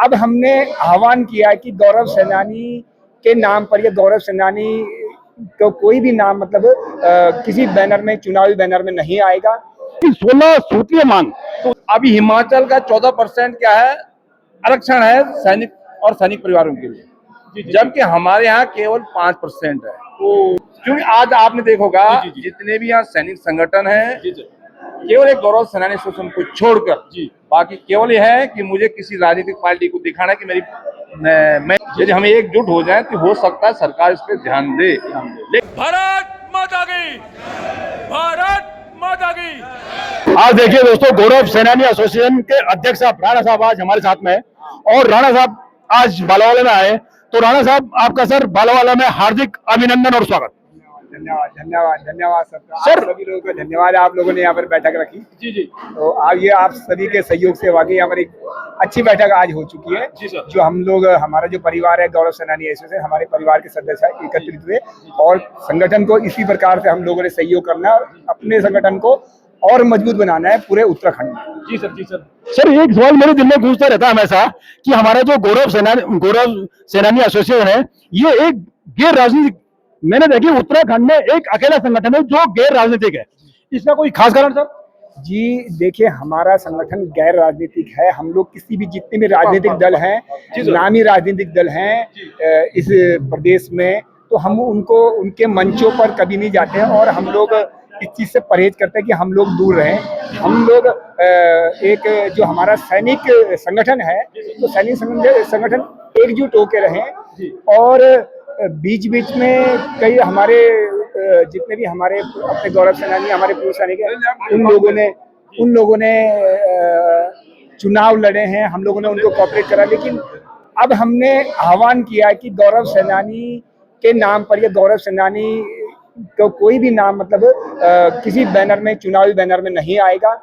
अब हमने आह्वान किया कि गौरव सेनानी के नाम पर या गौरव सेनानी को कोई भी नाम मतलब किसी बैनर में, चुनावी बैनर में नहीं आएगा। 16 सूत्रीय मांग। तो अभी हिमाचल का 14% क्या है, आरक्षण है सैनिक और सैनिक परिवारों के लिए, जबकि हमारे यहाँ केवल 5% है। क्योंकि आज आपने देखोगा जितने भी यहाँ सैनिक संगठन हैं, केवल एक गौरव सेनानी एसोसिएशन को छोड़कर बाकी केवल यह है कि मुझे किसी राजनीतिक पार्टी को दिखाना है कि मैं यदि हम एकजुट हो जाएं तो हो सकता है सरकार इस पर ध्यान दे। भारत माता की, भारत माता की। आज देखिए दोस्तों, गौरव सेनानी एसोसिएशन के अध्यक्ष साहब राणा साहब आज हमारे साथ में है और राणा साहब आज बालावाला में आए। तो राणा साहब, आपका सर बालावाला में हार्दिक अभिनंदन और स्वागत। धन्यवाद धन्यवाद धन्यवाद सर, सभी लोगों को धन्यवाद। आप लोगों ने यहाँ पर बैठक रखी। जी। तो आज ये आप सभी के सहयोग से वाकई यहाँ पर एक अच्छी बैठक आज हो चुकी है। जो हम लोग, हमारा जो परिवार है गौरव सेनानी एसोसिएशन, हमारे परिवार के सदस्य एकत्रित हुए और संगठन को इसी प्रकार से हम लोगों ने सहयोग करना, अपने संगठन को और मजबूत बनाना है पूरे उत्तराखंड में। जी सर। सर, एक सवाल मेरे दिल में गूंजता रहता है हमेशा कि हमारा जो गौरव सेनानी एसोसिएशन है, ये एक गैर राजनीतिक, मैंने देखी उत्तराखंड में एक अकेला संगठन है जो गैर राजनीतिक है। इसका कोई खास कारण सर? जी देखिए, हमारा संगठन गैर राजनीतिक है। हम लोग किसी भी, जितने भी राजनीतिक दल हैं, नामी राजनीतिक दल हैं इस प्रदेश में, तो हम उनको उनके मंचों पर कभी नहीं जाते हैं और हम लोग इस चीज से परहेज करते हैं कि हम लोग दूर रहें। हम लोग एक जो हमारा सैनिक संगठन है, तो सैनिक संगठन एकजुट होकर रहें और बीच बीच में कई हमारे जितने भी हमारे अपने गौरव सेनानी, हमारे पूर्व सैनिक हैं, उन लोगों ने चुनाव लड़े हैं, हम लोगों ने उनको कोऑपरेट करा। लेकिन अब हमने आह्वान किया कि गौरव सेनानी के नाम पर या गौरव सेनानी को कोई भी नाम मतलब किसी बैनर में, चुनावी बैनर में नहीं आएगा।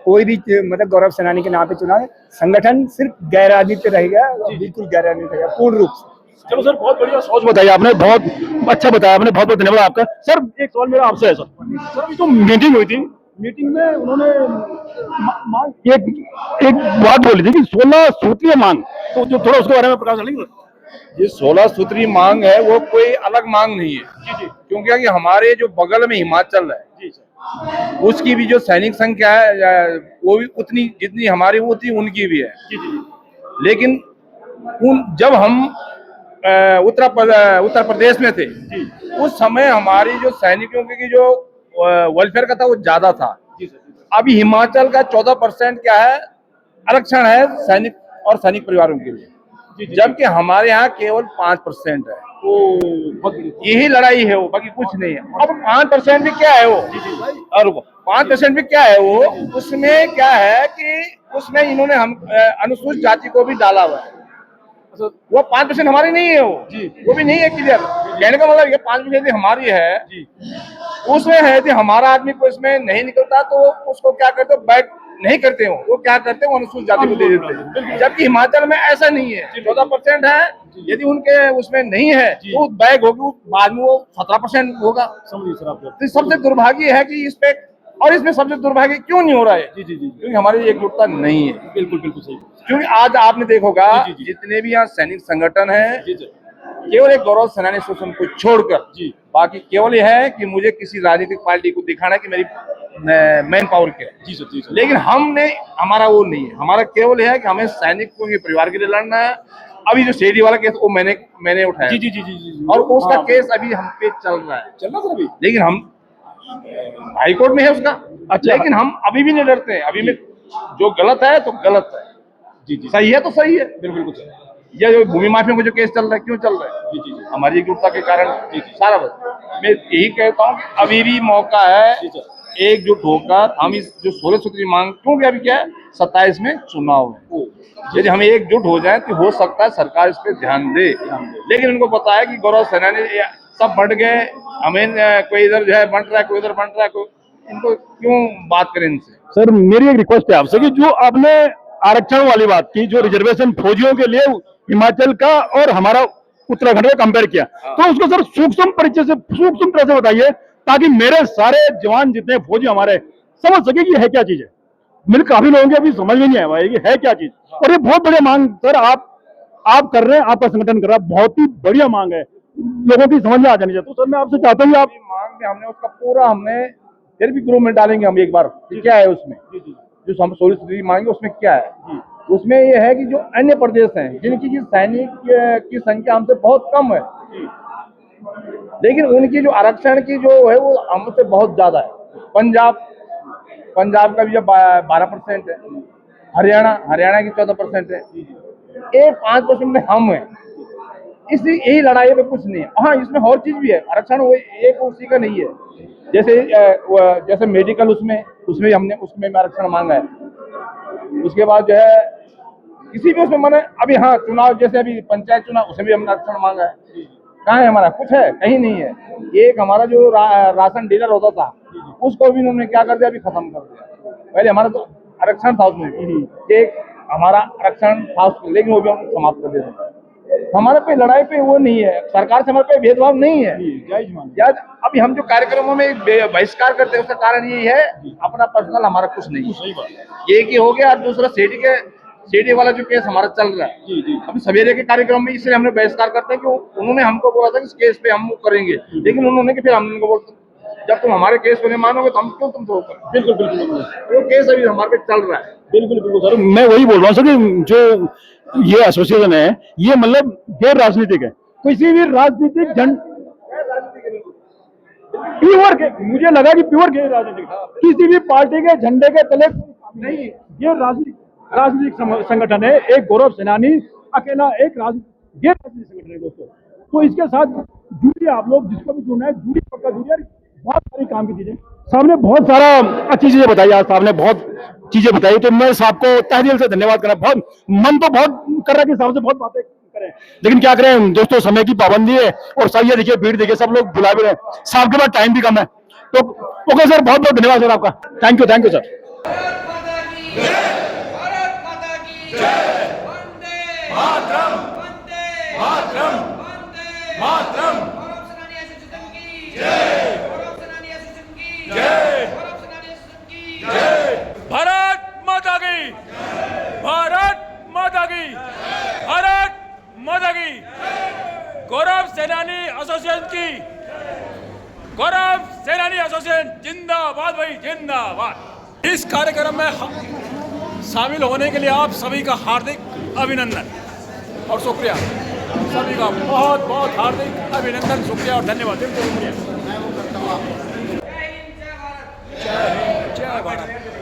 कोई भी मतलब गौरव सेनानी के नाम पे चुनाव, संगठन सिर्फ गैर राजनीतिक रहेगा, बिल्कुल गैर राजनीतिक रहेगा पूर्ण रूप से। चलो सर, बहुत बढ़िया सोच बताई आपने, बहुत अच्छा बताया आपने, बहुत बहुत धन्यवाद आपका। सर, एक सवाल मेरा आपसे है सर, जो मीटिंग हुई थी, मीटिंग में उन्होंने एक बात बोली थी कि 16 सूत्रीय मांग, तो जो थोड़ा उसके बारे में प्रकाश डालेंगे। ये 16 सूत्री मांग है, वो कोई अलग मांग नहीं है। क्योंकि हमारे जो बगल में हिमाचल है, उसकी भी जो सैनिक संख्या है वो भी उतनी, जितनी हमारी उतनी उनकी भी है। लेकिन जब हम उत्तर प्रदेश में थे, उस समय हमारी जो सैनिकों की जो वेलफेयर का था वो ज्यादा था। अभी हिमाचल का 14% क्या है, आरक्षण है सैनिक और सैनिक परिवारों के लिए, जबकि हमारे यहाँ केवल 5% है। यही लड़ाई है वो, बाकी कुछ नहीं है। अब 5% भी क्या है वो, और 5% भी क्या है वो, उसमें क्या है कि उसमें इन्होंने हम अनुसूचित जाति को भी डाला हुआ है। वो 5% हमारी नहीं है, वो भी नहीं है क्लियर। कहने का मतलब ये 5% हमारी है, उसमें है कि हमारा आदमी को इसमें नहीं निकलता तो उसको क्या करते हो, बैक नहीं करते हो, वो क्या करते हो, अनुसूचित जाति को दे देते हैं। जबकि हिमाचल में ऐसा नहीं है, 14% है, यदि उनके उसमें नहीं है तो बैग होगी, बाद में वो 17% होगा। तो सबसे दुर्भाग्य है कि इस पे, और इसमें सबसे दुर्भाग्य क्यों नहीं हो रहा है, क्योंकि हमारी एकजुटता नहीं है। बिल्कुल सही। क्योंकि आज आपने देखोगा जितने भी यहाँ सैनिक संगठन हैं, केवल एक गौरव सेनानी एसोसिएशन को छोड़कर बाकी केवल यह है कि मुझे किसी राजनीतिक पार्टी को दिखाना है कि मेरी मैन पावर क्या है। लेकिन हमने, हमारा वो नहीं है, हमारा केवल यह है कि हमें सैनिकों के परिवार के लिए लड़ना है। अभी जो शेरी वाला केस वो मैंने उठाया, और उसका केस अभी हम पे चल रहा है, लेकिन हम हाईकोर्ट में है उसका। लेकिन हम अभी भी नहीं डरते हैं। अभी में जो गलत है तो गलत है, सही है तो सही है। बिल्कुल ये जो भूमि माफिया का जो केस चल रहा है, क्यों चल रहा है, हमारी एकजुटता के कारण सारा। बस मैं यही कहता हूँ कि अभी भी मौका है एकजुट होकर हम इस जो 16 सूत्री मांग, क्योंकि अभी क्या है 27 में चुनाव है, यदि हम एकजुट हो जाए तो हो सकता है सरकार इस पे ध्यान दे। लेकिन उनको पता है कि गौरव सेनानी सब बंट गए, हमें कोई इधर जो है बंट रहा है, कोई इधर बंट रहा है, कोई, इनको क्यों बात करें इनसे। सर, मेरी एक रिक्वेस्ट है आपसे कि जो आपने आरक्षण वाली बात की, जो रिजर्वेशन फौजियों के लिए हिमाचल का और हमारा उत्तराखंड का कंपेयर किया, तो उसको सर सूक्ष्म परिचय से, सूक्ष्म तरह से बताइए, ताकि मेरे सारे जवान जितने फौजी हमारे समझ सके कि है क्या चीज है। मेरे काफी लोगों के अभी समझ में नहीं आया है कि है क्या चीज। और ये बहुत बड़ी मांग सर, आप आप कर रहे हैं, आपका संगठन कर रहा है, बहुत ही बढ़िया मांग है, लोगों की समझ में आ जानी चाहिए। तो सर मैं आपसे चाहता हूँ आप मांग में हमने उसका पूरा हमने फिर भी ग्रुप में डालेंगे हम एक बार कि क्या है उसमें, जो हम 16 सूत्री मांगे उसमें क्या है। उसमें ये है कि जो अन्य प्रदेश हैं जिनकी की सैनिक की संख्या हमसे बहुत कम है, लेकिन उनकी जो आरक्षण की जो है वो हमसे बहुत ज्यादा है। पंजाब का भी जब 12% है, हरियाणा की 14% है, ये 5% में हम है। इसी यही लड़ाई में कुछ नहीं है। हाँ, इसमें और चीज भी है, आरक्षण वो एक उसी का नहीं है। जैसे मेडिकल उसमें हमने उसमें भी आरक्षण मांगा है। उसके बाद जो है किसी भी उसमें मैंने अभी, हाँ, चुनाव जैसे अभी पंचायत चुनाव उसमें भी हमने आरक्षण मांगा है। कहाँ है हमारा? कुछ है? कहीं नहीं है। एक हमारा जो राशन डीलर होता था उसको भी उन्होंने क्या कर दिया, अभी खत्म कर दिया। पहले हमारा तो आरक्षण था उसमें, एक हमारा आरक्षण था उसमें, लेकिन वो भी हम समाप्त कर दिया। हमारे पे लड़ाई पे वो नहीं है, सरकार से हमारे पे भेदभाव नहीं है। यार अभी हम जो कार्यक्रमों में बहिष्कार करते हैं उसका कारण यही है, अपना पर्सनल हमारा कुछ नहीं है। ये की हो गया। और दूसरा सीडी वाला जो केस हमारा चल रहा है अभी सवेरे के कार्यक्रम में, इसलिए हमने बहिष्कार करते हैं कि उन्होंने हमको बोला था कि इस केस पे हम करेंगे, लेकिन उन्होंने कि फिर हम उनको बोलते जब तुम हमारे केस को नहीं मानोगे तो हम क्यों तुमको करें। बिल्कुल वो केस अभी हमारे पे चल रहा है। बिल्कुल सर, मैं वही बोल रहा हूँ सर कि जो ये एसोसिएशन है ये मतलब गैर राजनीतिक है, किसी भी राजनीतिक प्योर के, मुझे लगा कि प्योर गैर राजनीतिक, किसी भी पार्टी के झंडे के तले नहीं, ये राजनीतिक संगठन है। एक गौरव सेनानी अकेला एक गैर राजनीतिक संगठन है दोस्तों। तो इसके साथ जुड़िए आप लोग, जिसको भी जुड़ना है जुड़िए, पक्का जुड़िए। बहुत सारी काम की चीजें सामने, बहुत सारा अच्छी चीजें बताई आज साहब ने, बहुत चीजें बताई। तो मैं साहब को तहे दिल से धन्यवाद करना, बहुत मन तो बहुत कर रहा है कि साहब से बहुत बातें करें, लेकिन क्या करें दोस्तों, समय की पाबंदी है। और सब ये देखिए भीड़ देखिए, सब लोग बुला भी रहे हैं, साहब के पास टाइम भी कम है। तो ओके सर, बहुत बहुत धन्यवाद सर आपका, थैंक यू सर। भारत माता की, भारत माता की, भारत माता की। गौरव सेनानी एसोसिएशन की, गौरव सेनानी एसोसिएशन जिंदाबाद भाई, जिंदाबाद। इस कार्यक्रम में शामिल होने के लिए आप सभी का हार्दिक अभिनंदन और शुक्रिया। सभी का बहुत बहुत हार्दिक अभिनंदन, शुक्रिया और धन्यवाद। जय भारत।